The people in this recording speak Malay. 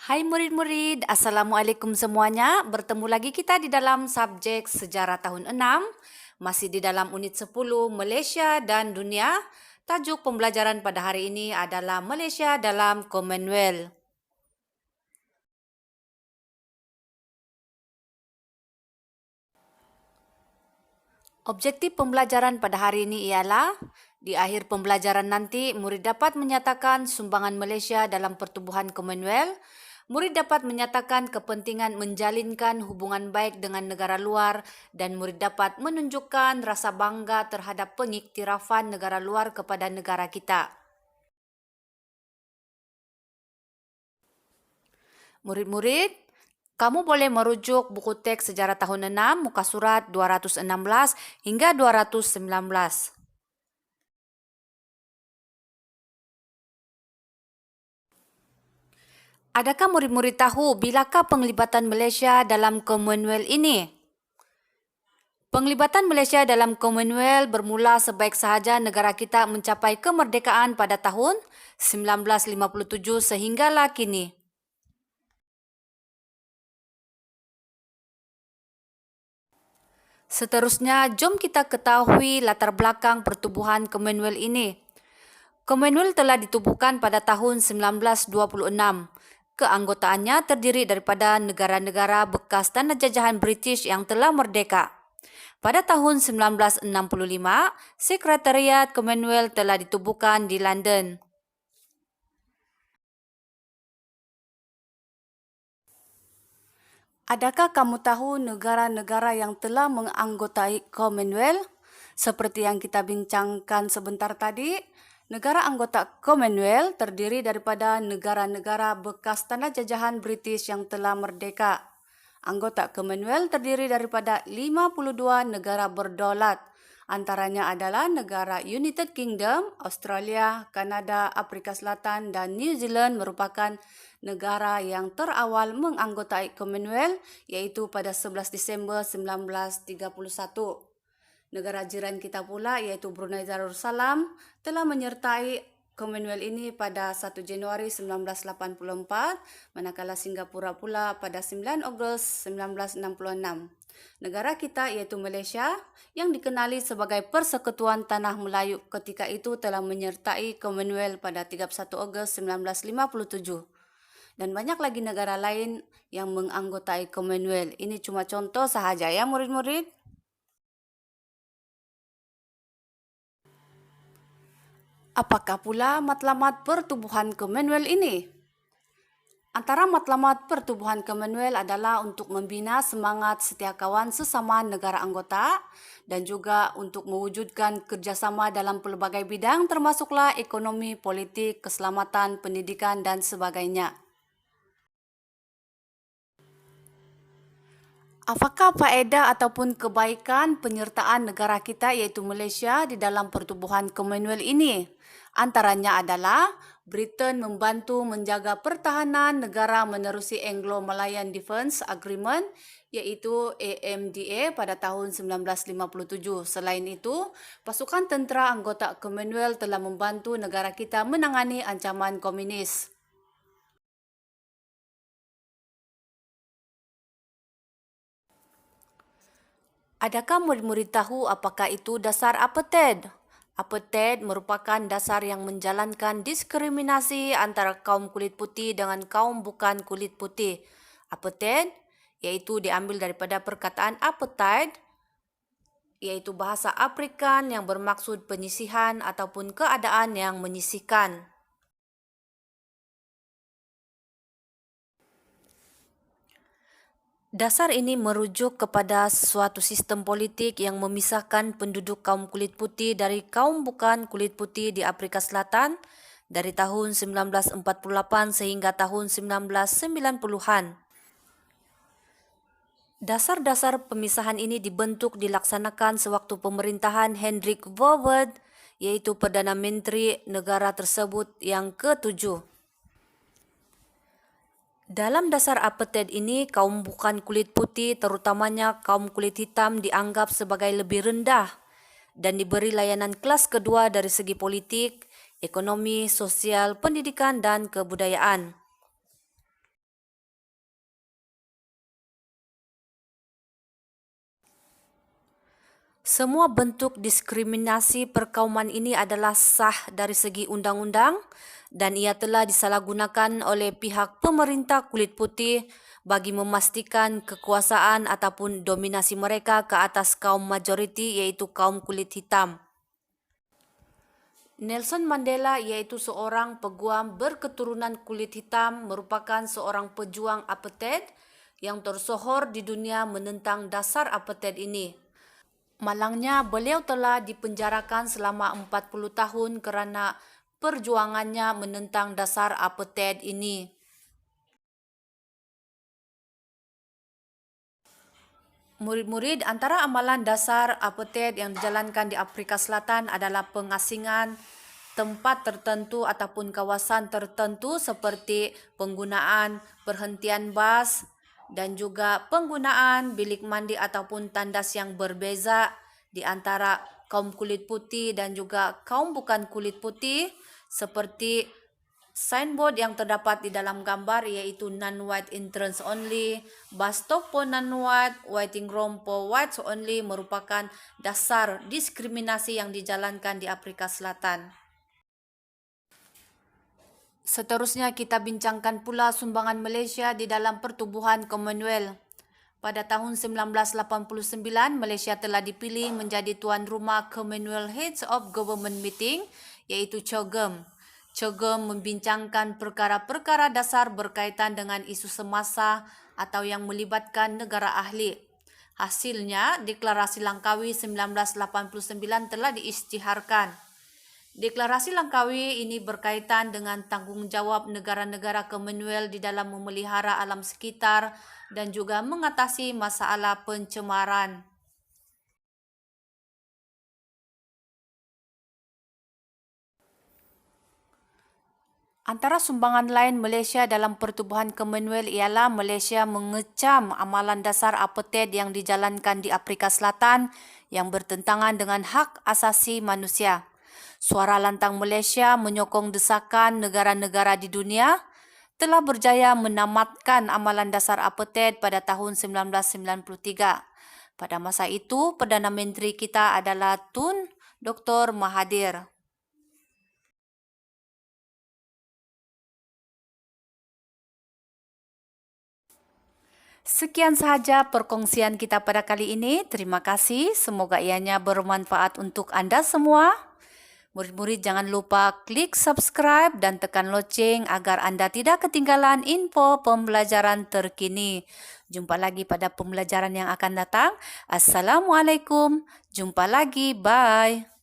Hai murid-murid, Assalamualaikum semuanya. Bertemu lagi kita di dalam subjek Sejarah tahun 6, masih di dalam unit 10 Malaysia dan Dunia. Tajuk pembelajaran pada hari ini adalah Malaysia dalam Commonwealth. Objektif pembelajaran pada hari ini ialah, di akhir pembelajaran nanti, murid dapat menyatakan sumbangan Malaysia dalam pertubuhan Commonwealth. Murid dapat menyatakan kepentingan menjalinkan hubungan baik dengan negara luar dan murid dapat menunjukkan rasa bangga terhadap pengiktirafan negara luar kepada negara kita. Murid-murid, kamu boleh merujuk buku teks Sejarah tahun 6, muka surat 216 hingga 219. Adakah murid-murid tahu bilakah penglibatan Malaysia dalam Commonwealth ini? Penglibatan Malaysia dalam Commonwealth bermula sebaik sahaja negara kita mencapai kemerdekaan pada tahun 1957 sehinggalah kini. Seterusnya, jom kita ketahui latar belakang pertubuhan Commonwealth ini. Commonwealth telah ditubuhkan pada tahun 1926. Keanggotaannya terdiri daripada negara-negara bekas tanah jajahan British yang telah merdeka. Pada tahun 1965, Sekretariat Commonwealth telah ditubuhkan di London. Adakah kamu tahu negara-negara yang telah menganggotai Commonwealth? Seperti yang kita bincangkan sebentar tadi, negara anggota Commonwealth terdiri daripada negara-negara bekas tanah jajahan British yang telah merdeka. Anggota Commonwealth terdiri daripada 52 negara berdaulat. Antaranya adalah negara United Kingdom, Australia, Kanada, Afrika Selatan dan New Zealand merupakan negara yang terawal menganggotai Commonwealth, iaitu pada 11 Disember 1931. Negara jiran kita pula iaitu Brunei Darussalam telah menyertai Commonwealth ini pada 1 Januari 1984, manakala Singapura pula pada 9 Ogos 1966. Negara kita iaitu Malaysia yang dikenali sebagai Persekutuan Tanah Melayu ketika itu telah menyertai Commonwealth pada 31 Ogos 1957. Dan banyak lagi negara lain yang menganggotai Commonwealth. Ini cuma contoh sahaja ya murid-murid. Apakah pula matlamat pertubuhan Commonwealth ini? Antara matlamat pertubuhan Commonwealth adalah untuk membina semangat setiakawan sesama negara anggota dan juga untuk mewujudkan kerjasama dalam pelbagai bidang termasuklah ekonomi, politik, keselamatan, pendidikan dan sebagainya. Apakah faedah ataupun kebaikan penyertaan negara kita iaitu Malaysia di dalam pertubuhan Commonwealth ini? Antaranya adalah Britain membantu menjaga pertahanan negara menerusi Anglo-Malayan Defence Agreement iaitu AMDA pada tahun 1957. Selain itu, pasukan tentera anggota Commonwealth telah membantu negara kita menangani ancaman komunis. Adakah murid-murid tahu apakah itu dasar apartheid? Apartheid merupakan dasar yang menjalankan diskriminasi antara kaum kulit putih dengan kaum bukan kulit putih. Apartheid iaitu diambil daripada perkataan apartheid, iaitu bahasa Afrikan yang bermaksud penyisihan ataupun keadaan yang menyisihkan. Dasar ini merujuk kepada suatu sistem politik yang memisahkan penduduk kaum kulit putih dari kaum bukan kulit putih di Afrika Selatan dari tahun 1948 sehingga tahun 1990-an. Dasar-dasar pemisahan ini dibentuk dilaksanakan sewaktu pemerintahan Hendrik Verwoerd, yaitu Perdana Menteri negara tersebut yang ke-7. Dalam dasar apartheid ini, kaum bukan kulit putih, terutamanya kaum kulit hitam, dianggap sebagai lebih rendah dan diberi layanan kelas kedua dari segi politik, ekonomi, sosial, pendidikan, dan kebudayaan. Semua bentuk diskriminasi perkauman ini adalah sah dari segi undang-undang dan ia telah disalahgunakan oleh pihak pemerintah kulit putih bagi memastikan kekuasaan ataupun dominasi mereka ke atas kaum majoriti yaitu kaum kulit hitam. Nelson Mandela yaitu seorang peguam berketurunan kulit hitam merupakan seorang pejuang apartheid yang tersohor di dunia menentang dasar apartheid ini. Malangnya, beliau telah dipenjarakan selama 40 tahun kerana perjuangannya menentang dasar apartheid ini. Murid-murid, antara amalan dasar apartheid yang dijalankan di Afrika Selatan adalah pengasingan tempat tertentu ataupun kawasan tertentu seperti penggunaan perhentian bas dan juga penggunaan bilik mandi ataupun tandas yang berbeza di antara kaum kulit putih dan juga kaum bukan kulit putih, seperti signboard yang terdapat di dalam gambar yaitu non-white entrance only, bus stop for non-white, waiting room for whites only merupakan dasar diskriminasi yang dijalankan di Afrika Selatan. Seterusnya kita bincangkan pula sumbangan Malaysia di dalam pertubuhan Commonwealth. Pada tahun 1989, Malaysia telah dipilih menjadi tuan rumah Commonwealth Heads of Government Meeting, iaitu COGM. COGM membincangkan perkara-perkara dasar berkaitan dengan isu semasa atau yang melibatkan negara ahli. Hasilnya, Deklarasi Langkawi 1989 telah diisytiharkan. Deklarasi Langkawi ini berkaitan dengan tanggungjawab negara-negara Commonwealth di dalam memelihara alam sekitar dan juga mengatasi masalah pencemaran. Antara sumbangan lain Malaysia dalam pertubuhan Commonwealth ialah Malaysia mengecam amalan dasar apartheid yang dijalankan di Afrika Selatan yang bertentangan dengan hak asasi manusia. Suara Lantang Malaysia menyokong desakan negara-negara di dunia telah berjaya menamatkan amalan dasar apartheid pada tahun 1993. Pada masa itu, Perdana Menteri kita adalah Tun Dr. Mahathir. Sekian sahaja perkongsian kita pada kali ini. Terima kasih. Semoga ianya bermanfaat untuk Anda semua. Murid-murid jangan lupa klik subscribe dan tekan loceng agar Anda tidak ketinggalan info pembelajaran terkini. Jumpa lagi pada pembelajaran yang akan datang. Assalamualaikum. Jumpa lagi. Bye.